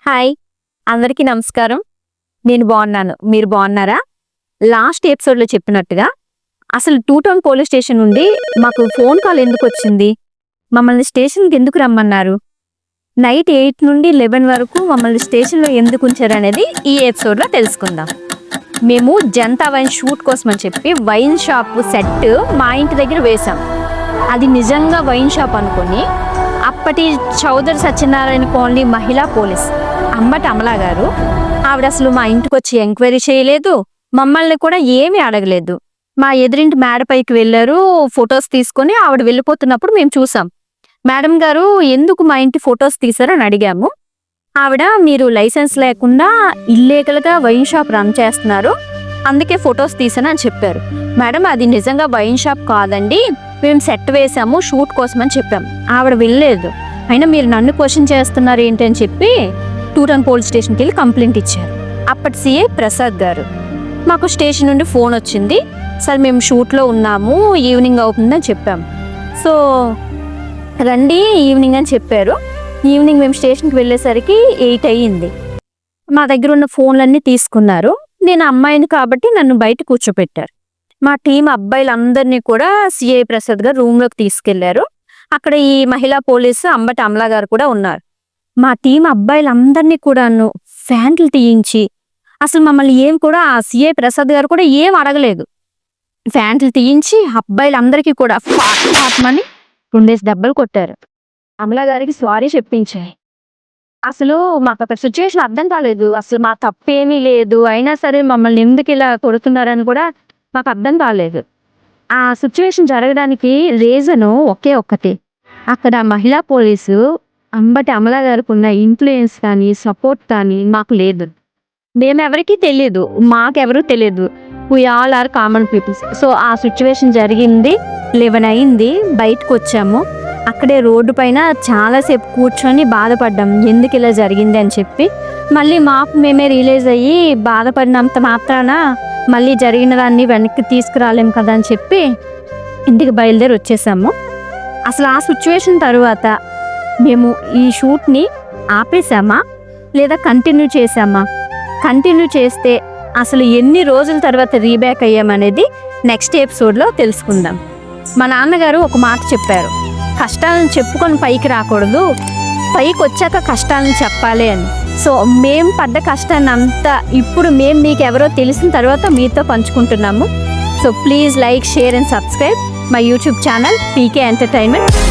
Hi అందరికీ నమస్కారం. నేను బాగున్నాను. మీరు బాగున్నారా? లాస్ట్ ఎపిసోడ్లో చెప్పినట్టుగా అసలు 2 టౌన్ పోలీస్ స్టేషన్ నుండి మాకు ఫోన్ కాల్ ఎందుకు వచ్చింది, మమ్మల్ని స్టేషన్కి ఎందుకు రమ్మన్నారు, నైట్ 8 నుండి 11 వరకు మమ్మల్ని స్టేషన్లో ఎందుకు ఉంచారు అనేది ఈ ఎపిసోడ్లో తెలుసుకుందాం. మేము జనతా వైన్ షూట్ కోసం అని చెప్పి వైన్ షాప్ సెట్ మా ఇంటి దగ్గర వేశాం. అది నిజంగా వైన్ షాప్ అనుకొని అప్పటి చౌదరి సత్యనారాయణ కాలనీ మహిళా పోలీస్ అంబటి అమలా గారు ఆవిడ అసలు మా ఇంటికి వచ్చి ఎంక్వైరీ చేయలేదు, మమ్మల్ని కూడా ఏమీ అడగలేదు. మా ఎదురింటి మేడపైకి వెళ్ళారు, ఫొటోస్ తీసుకొని ఆవిడ వెళ్ళిపోతున్నప్పుడు మేము చూసాం. మేడం గారు ఎందుకు మా ఇంటి ఫొటోస్ తీసారని అడిగాము. ఆవిడ మీరు లైసెన్స్ లేకుండా ఇల్లీగల్గా వైన్ షాప్ రన్ చేస్తున్నారు, అందుకే ఫొటోస్ తీసానని చెప్పారు. మేడం అది నిజంగా వైన్ షాప్ కాదండి, మేము సెట్ వేసాము షూట్ కోసం అని చెప్పాం. ఆవిడ వెళ్ళలేదు. అయినా మీరు నన్ను క్వశ్చన్ చేస్తున్నారు ఏంటి అని చెప్పి 2 టౌన్ పోలీస్ స్టేషన్కి వెళ్ళి కంప్లైంట్ ఇచ్చారు. అప్పటి సిఐ ప్రసాద్ గారు మాకు స్టేషన్ నుండి ఫోన్ వచ్చింది, సార్ మేము షూట్లో ఉన్నాము, ఈవినింగ్ అవుతుందని చెప్పాం. సో రండి ఈవినింగ్ అని చెప్పారు. ఈవినింగ్ మేము స్టేషన్కి వెళ్ళేసరికి 8 అయ్యింది. మా దగ్గర ఉన్న ఫోన్లన్నీ తీసుకున్నారు. నేను అమ్మాయిని కాబట్టి నన్ను బయట కూర్చోపెట్టారు. మా టీం అబ్బాయిలందరినీ కూడా సిఐ ప్రసాద్ గారు రూమ్లోకి తీసుకెళ్లారు. అక్కడ ఈ మహిళా పోలీసు అంబటి అమలా గారు కూడా ఉన్నారు. మా టీం అబ్బాయిలందరినీ కూడాను ఫ్యాంట్లు తీయించి అసలు మమ్మల్ని ఏం కూడా ఆ సిఐ ప్రసాద్ గారు కూడా ఏం అడగలేదు. ఫ్యాంట్లు తీయించి అబ్బాయిలందరికీ కూడా ఫాట్మని 2 దెబ్బలు కొట్టారు. అమలా గారికి సారీ చెప్పించాయి. అసలు మాకు అక్కడ సిచ్యువేషన్ అర్థం కాలేదు. అసలు మా తప్పేమీ లేదు, అయినా సరే మమ్మల్ని ఎందుకు ఇలా కొడుతున్నారని కూడా మాకు అర్థం కాలేదు. ఆ సిచ్యువేషన్ జరగడానికి రీజను ఒకే ఒక్కటి, అక్కడ మహిళా పోలీసు అంబటి అమలా గారికి ఉన్న ఇన్ఫ్లుయెన్స్ కానీ సపోర్ట్ కానీ మాకు లేదు. మేమెవరికీ తెలియదు, మాకెవరూ తెలియదు. We all are common peoples. So ఆ సిచ్యువేషన్ జరిగింది. 11 అయింది, బయటకు వచ్చాము. అక్కడే రోడ్డు పైన చాలాసేపు కూర్చొని బాధపడ్డాం ఎందుకు ఇలా జరిగింది అని చెప్పి. మళ్ళీ మాకు మేమే రియలైజ్ అయ్యి బాధపడినంత మాత్రాన మళ్ళీ జరిగిన దాన్ని వెనక్కి తీసుకురాలేం కదా అని చెప్పి ఇంటికి బయలుదేరి వచ్చేసాము. అసలు ఆ సిచ్యువేషన్ తర్వాత మేము ఈ షూట్ని ఆపేసామా లేదా కంటిన్యూ చేసామా, కంటిన్యూ చేస్తే అసలు ఎన్ని రోజుల తర్వాత రీబ్యాక్ అయ్యామనేది నెక్స్ట్ ఎపిసోడ్లో తెలుసుకుందాం. మా నాన్నగారు ఒక మాట చెప్పారు, కష్టాలను చెప్పుకొని పైకి రాకూడదు, పైకి వచ్చాక కష్టాలను చెప్పాలి అని. సో మేము పడ్డ కష్టాన్ని అంతా ఇప్పుడు మేము మీకు ఎవరో తెలిసిన తర్వాత మీతో పంచుకుంటున్నాము. So please like, share and subscribe my YouTube channel PK entertainment.